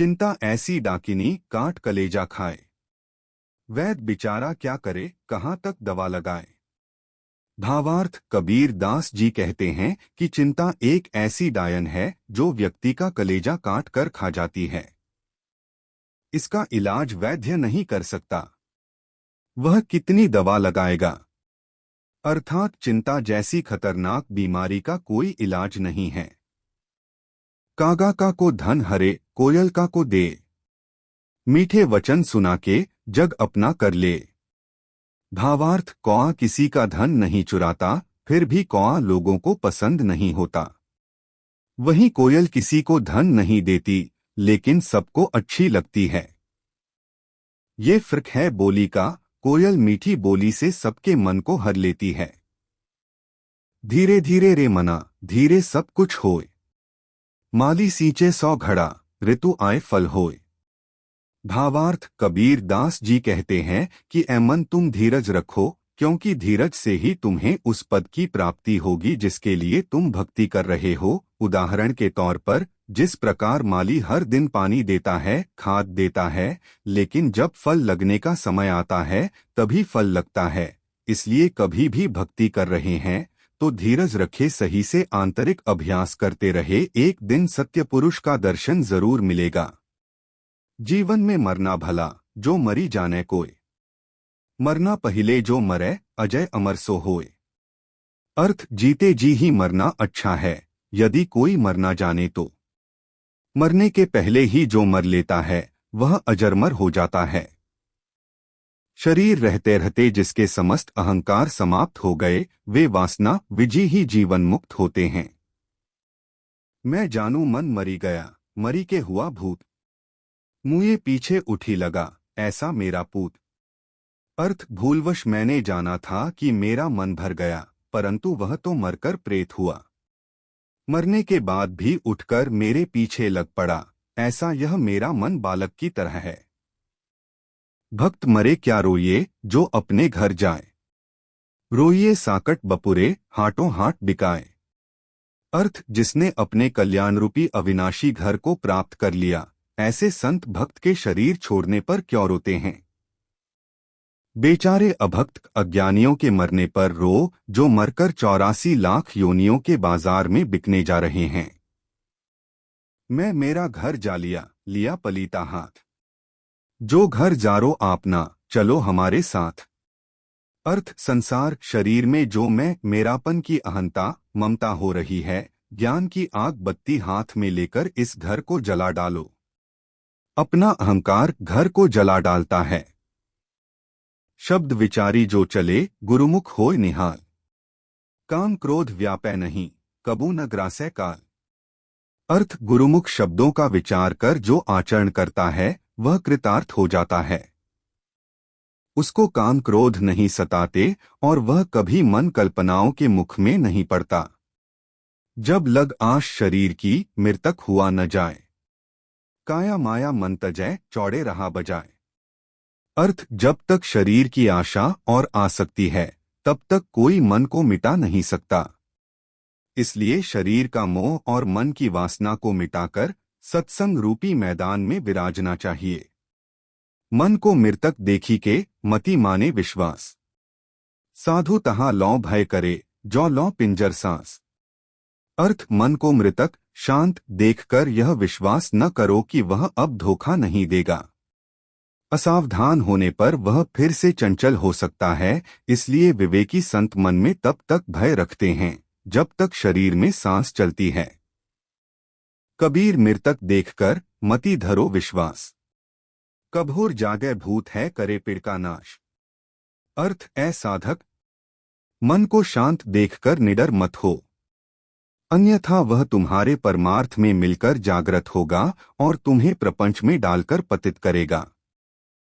चिंता ऐसी डाकिनी काट कलेजा खाए। वैद्य बेचारा क्या करे, कहाँ तक दवा लगाए। भावार्थ, कबीर दास जी कहते हैं कि चिंता एक ऐसी डायन है जो व्यक्ति का कलेजा काट कर खा जाती है। इसका इलाज वैद्य नहीं कर सकता। वह कितनी दवा लगाएगा। अर्थात चिंता जैसी खतरनाक बीमारी का कोई इलाज नहीं है। कागा का को धन हरे, कोयल का को दे। मीठे वचन सुना के जग अपना कर ले। भावार्थ, कौआ किसी का धन नहीं चुराता, फिर भी कौआ लोगों को पसंद नहीं होता। वहीं कोयल किसी को धन नहीं देती, लेकिन सबको अच्छी लगती है। ये फर्क है बोली का। कोयल मीठी बोली से सबके मन को हर लेती है। धीरे धीरे रे मना, धीरे सब कुछ होए। माली सींचे 100 घड़ा, ऋतु आए फल होए। भावार्थ, कबीर दास जी कहते हैं कि ऐ मन तुम धीरज रखो, क्योंकि धीरज से ही तुम्हें उस पद की प्राप्ति होगी जिसके लिए तुम भक्ति कर रहे हो। उदाहरण के तौर पर, जिस प्रकार माली हर दिन पानी देता है, खाद देता है, लेकिन जब फल लगने का समय आता है तभी फल लगता है। इसलिए कभी भी भक्ति कर रहे हैं तो धीरज रखे, सही से आंतरिक अभ्यास करते रहे, एक दिन सत्य पुरुष का दर्शन जरूर मिलेगा। जीवन में मरना भला, जो मरी जाने कोय। मरना पहिले जो मरे, अजय अमर सो होए। अर्थ, जीते जी ही मरना अच्छा है, यदि कोई मरना जाने तो। मरने के पहले ही जो मर लेता है वह अजरमर हो जाता है। शरीर रहते रहते जिसके समस्त अहंकार समाप्त हो गए, वे वासना विजी ही जीवन मुक्त होते हैं। मैं जानू मन मरी गया, मरी के हुआ भूत। मुँहे पीछे उठी लगा, ऐसा मेरा पूत। अर्थ, भूलवश मैंने जाना था कि मेरा मन भर गया, परंतु वह तो मरकर प्रेत हुआ। मरने के बाद भी उठकर मेरे पीछे लग पड़ा, ऐसा यह मेरा मन बालक की तरह है। भक्त मरे क्या रोइए, जो अपने घर जाए। रोइए साकट बपुरे, हाटों हाट बिकाए। अर्थ, जिसने अपने कल्याण रूपी अविनाशी घर को प्राप्त कर लिया, ऐसे संत भक्त के शरीर छोड़ने पर क्यों रोते हैं। बेचारे अभक्त अज्ञानियों के मरने पर रो, जो मरकर 84 लाख योनियों के बाजार में बिकने जा रहे हैं। मैं मेरा घर जा लिया, लिया पलीता हाथ। जो घर जारो आपना, चलो हमारे साथ। अर्थ, संसार शरीर में जो मैं मेरापन की अहंता ममता हो रही है, ज्ञान की आग बत्ती हाथ में लेकर इस घर को जला डालो। अपना अहंकार घर को जला डालता है। शब्द विचारी जो चले, गुरुमुख होय निहाल। काम क्रोध व्यापै नहीं, कबू न ग्रासै काल। अर्थ, गुरुमुख शब्दों का विचार कर जो आचरण करता है वह कृतार्थ हो जाता है। उसको काम क्रोध नहीं सताते और वह कभी मन कल्पनाओं के मुख में नहीं पड़ता। जब लग आश शरीर की, मृतक हुआ न जाए। काया माया मन तजय, चौड़े रहा बजाए। अर्थ, जब तक शरीर की आशा और आसक्ति है तब तक कोई मन को मिटा नहीं सकता। इसलिए शरीर का मोह और मन की वासना को मिटाकर सत्संग रूपी मैदान में विराजना चाहिए। मन को मृतक देखी के, मति माने विश्वास। साधु तहाँ लौ भय करे, जौ लौ पिंजर सांस। अर्थ, मन को मृतक शांत देखकर यह विश्वास न करो कि वह अब धोखा नहीं देगा। असावधान होने पर वह फिर से चंचल हो सकता है। इसलिए विवेकी संत मन में तब तक भय रखते हैं जब तक शरीर में सांस चलती है। कबीर, मृतक देखकर मति धरो विश्वास। कभोर जागे भूत है, करे पीड़ का नाश। अर्थ, ऐ साधक, मन को शांत देखकर निडर मत हो, अन्यथा वह तुम्हारे परमार्थ में मिलकर जागृत होगा और तुम्हें प्रपंच में डालकर पतित करेगा।